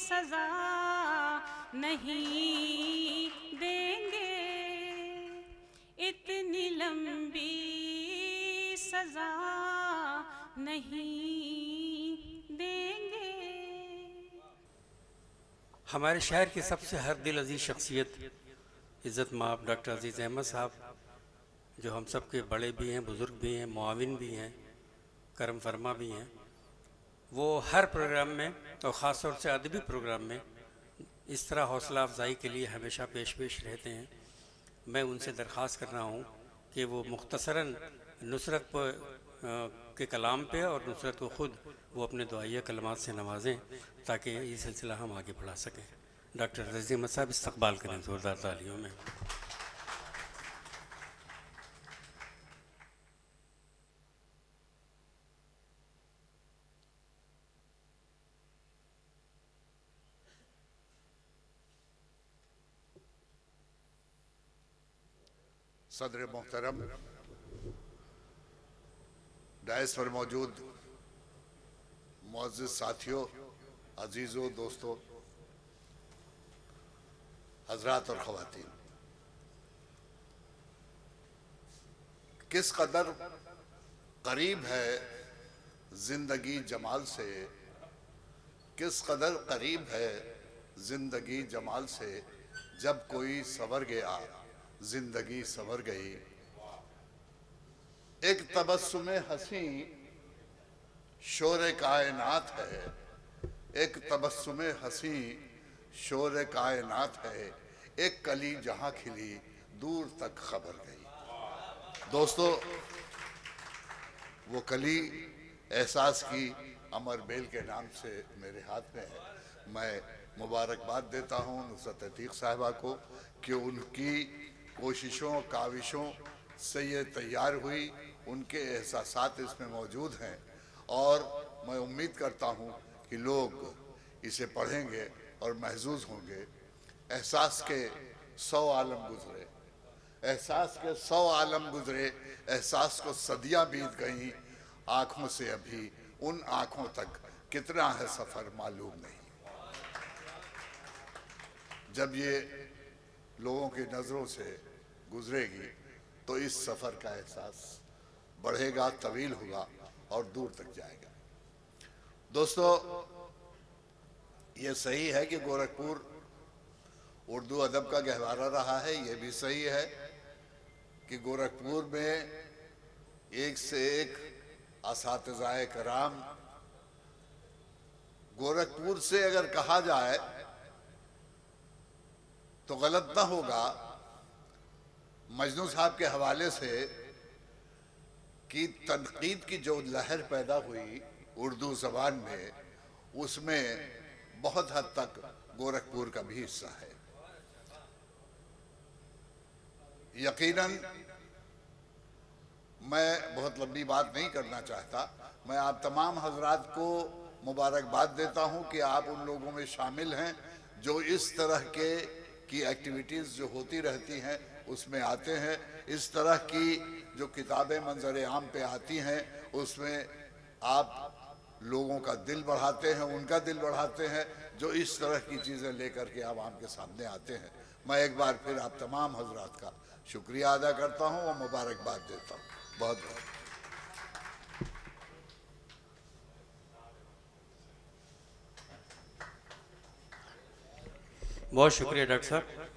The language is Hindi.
सजा नहीं देंगे, इतनी लंबी सजा नहीं देंगे। हमारे शहर की सबसे हर दिल अजीज शख्सियत इज़्ज़त माब डॉक्टर अजीज़ अहमद साहब, जो हम सब के बड़े भी हैं, बुज़ुर्ग भी हैं, मुआविन भी हैं, करम फरमा भी हैं, वो हर प्रोग्राम में और ख़ास तौर से अदबी प्रोग्राम में इस तरह हौसला अफजाई के लिए हमेशा पेश रहते हैं। मैं उनसे दरख्वास्त कर रहा हूँ कि वो मुख्तसरन नुसरत के कलाम पे और नुसरत को ख़ुद वो अपने दुआइया कलमात से नवाजें ताकि ये सिलसिला हम आगे बढ़ा सकें। डॉक्टर अजीज़ अहमद साहब इस्तकबाल करें ज़ोरदार तालियों में। सदर मोहतरम, डायस पर मौजूद मुअज़्ज़िज़ साथियों, अजीज़ों, दोस्तों, हज़रात और ख़वातीन, किस कदर करीब है ज़िंदगी जमाल से, किस कदर करीब है ज़िंदगी जमाल से, जब कोई सवर गया जिंदगी सवर गई। एक तबस्सुम हंसी शोर कायनात है, एक तबस्सुम हंसी शोर कायनात है, एक कली जहां खिली दूर तक खबर गई। दोस्तों, वो कली एहसास की अमर बेल के नाम से मेरे हाथ में है। मैं मुबारकबाद देता हूँ नुसरत अतीक साहिबा को कि उनकी कोशिशों काविशों से ये तैयार हुई, उनके एहसासात इसमें मौजूद हैं और मैं उम्मीद करता हूँ कि लोग इसे पढ़ेंगे और महसूस होंगे। एहसास के 100 आलम गुजरे, एहसास के 100 आलम गुजरे, एहसास को सदियां बीत गईं, आँखों से अभी उन आँखों तक कितना है सफ़र मालूम नहीं। जब ये लोगों की नज़रों से गुजरेगी तो इस सफ़र का एहसास बढ़ेगा, तवील होगा और दूर तक जाएगा। दोस्तों, ये सही है कि गोरखपुर उर्दू अदब का गहवारा रहा है, ये भी सही है कि गोरखपुर में एक से एक असातिज़ाए कराम, गोरखपुर से अगर कहा जाए तो गलत ना होगा मजनू साहब के हवाले से कि तनकीद की जो लहर पैदा हुई उर्दू ज़बान में, उसमें बहुत हद तक गोरखपुर का भी हिस्सा है। यकीनन मैं बहुत लंबी बात नहीं करना चाहता, मैं आप तमाम हजरात को मुबारकबाद देता हूं कि आप उन लोगों में शामिल हैं जो इस तरह की एक्टिविटीज़ जो होती रहती हैं उसमें आते हैं। इस तरह की जो किताबें मंजर आम पे आती हैं उसमें आप लोगों का दिल बढ़ाते हैं, उनका दिल बढ़ाते हैं, जो इस तरह की चीज़ें लेकर के आवाम के सामने आते हैं। मैं एक बार फिर आप तमाम हजरात का शुक्रिया अदा करता हूँ और मुबारकबाद देता हूँ। बहुत बहुत बहुत शुक्रिया डॉक्टर साहब।